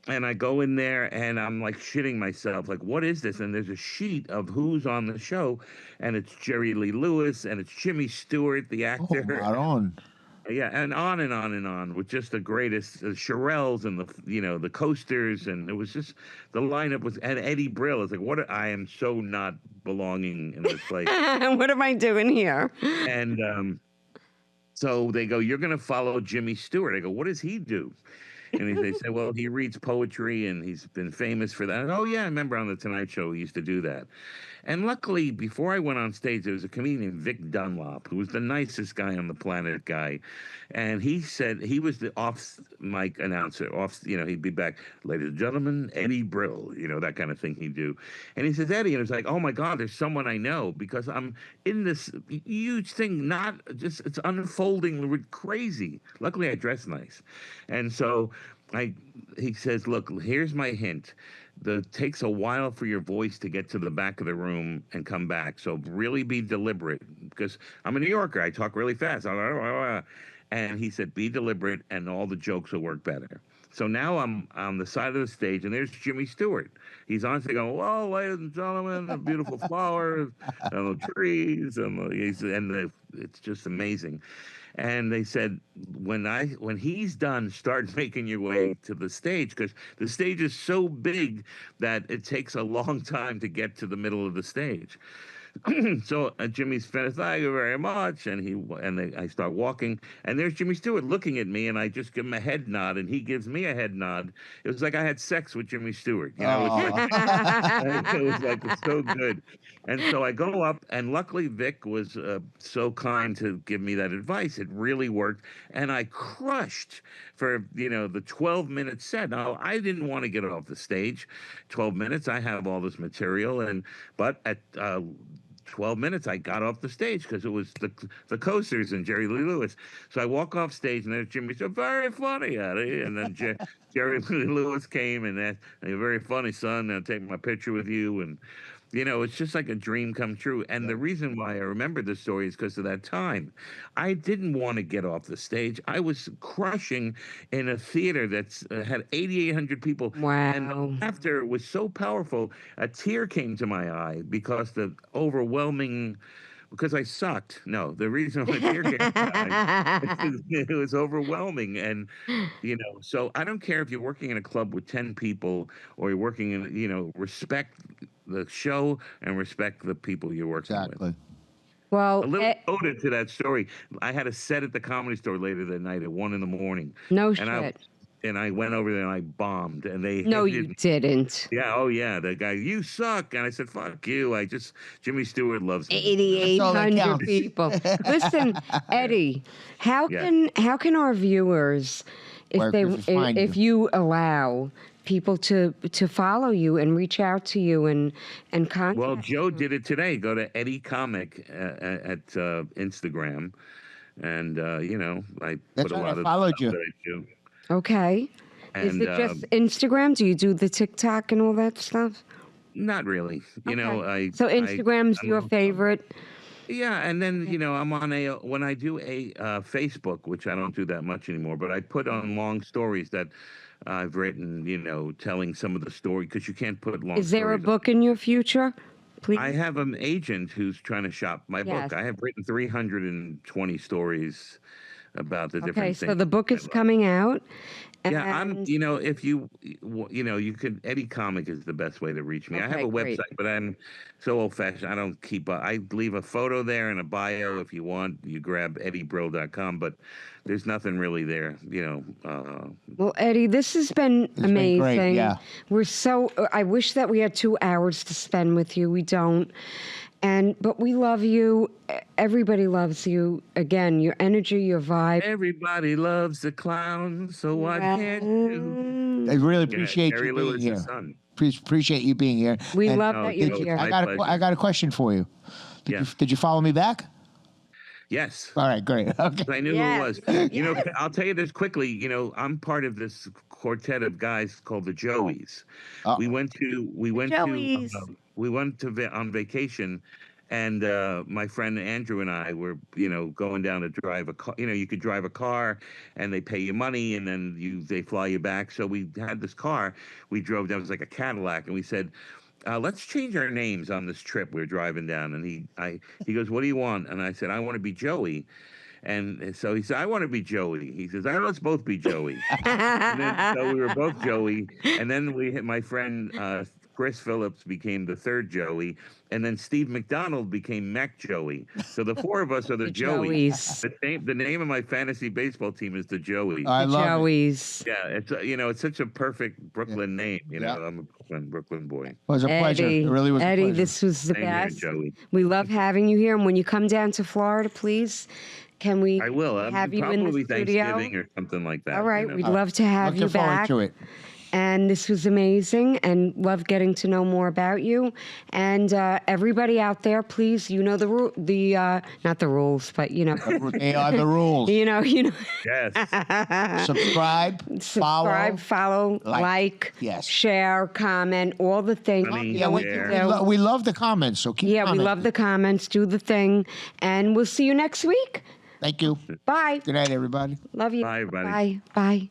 And I go in there and I'm like shitting myself. Like, what is this? And there's a sheet of who's on the show. And it's Jerry Lee Lewis and it's Jimmy Stewart, the Oh, actor. Maron. Yeah, and on and on and on with just the greatest Shirelles and the coasters, and it was just the lineup was and Eddie Brill. It's like I am so not belonging in this place. What am I doing here? And so they go, you're going to follow Jimmy Stewart. I go, what does he do? And they say, well, he reads poetry and he's been famous for that. Oh, yeah, I remember on The Tonight Show he used to do that. And luckily, before I went on stage, there was a comedian named Vic Dunlop, who was the nicest guy on the planet guy. And he said he was the off-mic announcer. He'd be back, ladies and gentlemen, Eddie Brill, that kind of thing he'd do. And he says, Eddie, and it's like, oh, my God, there's someone I know because I'm in this huge thing, it's unfolding crazy. Luckily, I dress nice. And so he says, look, here's my hint. It takes a while for your voice to get to the back of the room and come back. So really be deliberate because I'm a New Yorker. I talk really fast. And he said, be deliberate and all the jokes will work better. So now I'm on the side of the stage and there's Jimmy Stewart. He's on stage going, well, ladies and gentlemen, the beautiful flowers and the trees. It's just amazing. And they said, when he's done, start making your way to the stage because the stage is so big that it takes a long time to get to the middle of the stage. So Jimmy's finished. Thank you very much. I start walking, and there's Jimmy Stewart looking at me, and I just give him a head nod, and he gives me a head nod. It was like I had sex with Jimmy Stewart. It was like it's so good. And so I go up, and luckily Vic was so kind to give me that advice. It really worked, and I crushed for the 12-minute set. Now I didn't want to get off the stage. 12 minutes, I have all this material, but at 12 minutes, I got off the stage because it was the coasters and Jerry Lee Lewis. So I walk off stage, and there's Jimmy said, very funny, Eddie. And then Jerry Lee Lewis came, and that, very funny, son. I'll take my picture with you. And, it's just like a dream come true. And the reason why I remember this story is because of that time. I didn't want to get off the stage. I was crushing in a theater that's had 8,800 people. Wow. And the laughter was so powerful, a tear came to my eye because because I sucked. No, the reason why tear came to my eye is it was overwhelming. And, so I don't care if you're working in a club with 10 people or you're working in, respect the show and respect the people you're working with. Well, a little ode to that story. I had a set at the Comedy Store later that night at 1 a.m. No shit. And I went over there and I bombed. And they No, you didn't. Yeah, oh yeah. The guy, you suck. And I said, fuck you. Jimmy Stewart loves me. 8,800 people. Listen, Eddie, how can our viewers, if you allow people to follow you and reach out to you and contact Well, Joe did it today. Go to Eddie Comic at Instagram. And, I put a lot of followed you. that I do. Okay. Is it just Instagram? Do you do the TikTok and all that stuff? Not really. So Instagram's your favorite? Yeah, and then, I'm on when I do a Facebook, which I don't do that much anymore, but I put on long stories that I've written, telling some of the story, because you can't put long stories. Is there a book in your future? Please. I have an agent who's trying to shop my book. I have written 320 stories about the different things. Okay, so the book is coming out. Yeah, I'm, if you could, Eddie Comic is the best way to reach me. I have a website, but I'm so old fashioned. I don't keep I leave a photo there and a bio if you want. You grab eddiebrill.com, but there's nothing really there, Well, Eddie, this has been amazing. Been great, yeah. I wish that we had 2 hours to spend with you. We don't. But we love you. Everybody loves you. Again, your energy, your vibe. Everybody loves the clown, so why can't you? I really appreciate you being here. Appreciate you being here. We love that you're here. I got a question for you. Did you follow me back? Yes. All right, great. Okay. I knew who it was. I'll tell you this quickly. I'm part of this quartet of guys called the Joeys. We went on vacation, And my friend Andrew and I were, going down to drive a car. You could drive a car, and they pay you money, and then they fly you back. So we had this car. We drove down. It was like a Cadillac, and we said, let's change our names on this trip. We were driving down, and he goes, "What do you want?" And I said, "I want to be Joey." And so he said, "I want to be Joey." He says, let's both be Joey." And then, so we were both Joey. And then my friend Chris Phillips became the third Joey. And then Steve McDonald became Mac Joey. So the four of us are the Joeys. The name of my fantasy baseball team is the Joeys. I love Joeys. Yeah, it's such a perfect Brooklyn name. I'm a Brooklyn boy. It was a pleasure. It really was Eddie, a pleasure. this was the Same here, best. Joey. We love having you here. And when you come down to Florida, please, can we I will. have you in the Probably studio? Thanksgiving or something like that. All right, we'd love to have you Looking forward back. to it. And this was amazing, and love getting to know more about you. And everybody out there, please, not the rules, but They are the rules. Yes. Subscribe, follow, like, yes, share, comment, all the things. Funny, You know what share. to do. We love the comments, so keep Yeah, we commenting. love the comments. Do the thing, and we'll see you next week. Thank you. Bye. Good night, everybody. Love you. Bye, everybody. Bye. Bye.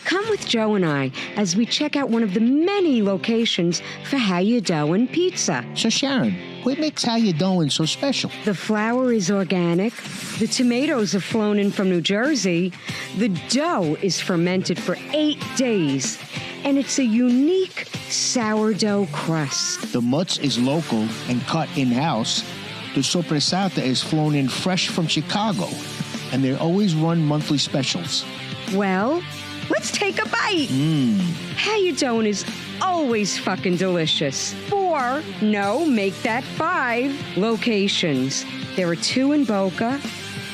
Come with Joe and I as we check out one of the many locations for How You Doin' Pizza. So, Sharon, what makes How You Doin' so special? The flour is organic. The tomatoes are flown in from New Jersey. The dough is fermented for 8 days. And it's a unique sourdough crust. The mutz is local and cut in-house. The soppressata is flown in fresh from Chicago. And they always run monthly specials. Well, let's take a bite. How You Doin' is always fucking delicious. 4, no, make that 5 locations. There are 2 in Boca,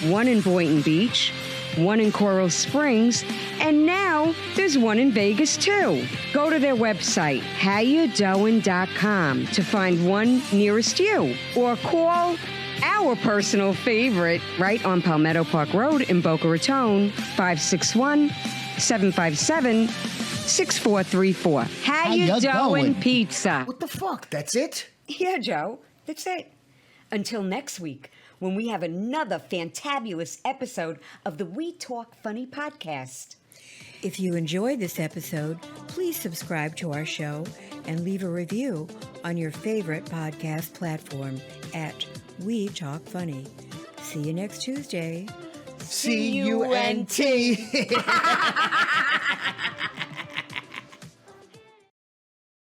1 in Boynton Beach, 1 in Coral Springs, and now there's 1 in Vegas too. Go to their website, howyodoin.com, to find one nearest you, or call our personal favorite right on Palmetto Park Road in Boca Raton, 561-757-6434. How You Doin' Pizza. What the fuck? That's it? Yeah, Joe. That's it. Until next week, when we have another fantabulous episode of the We Talk Funny podcast. If you enjoyed this episode, please subscribe to our show and leave a review on your favorite podcast platform at We Talk Funny. See you next Tuesday. C-U-N-T.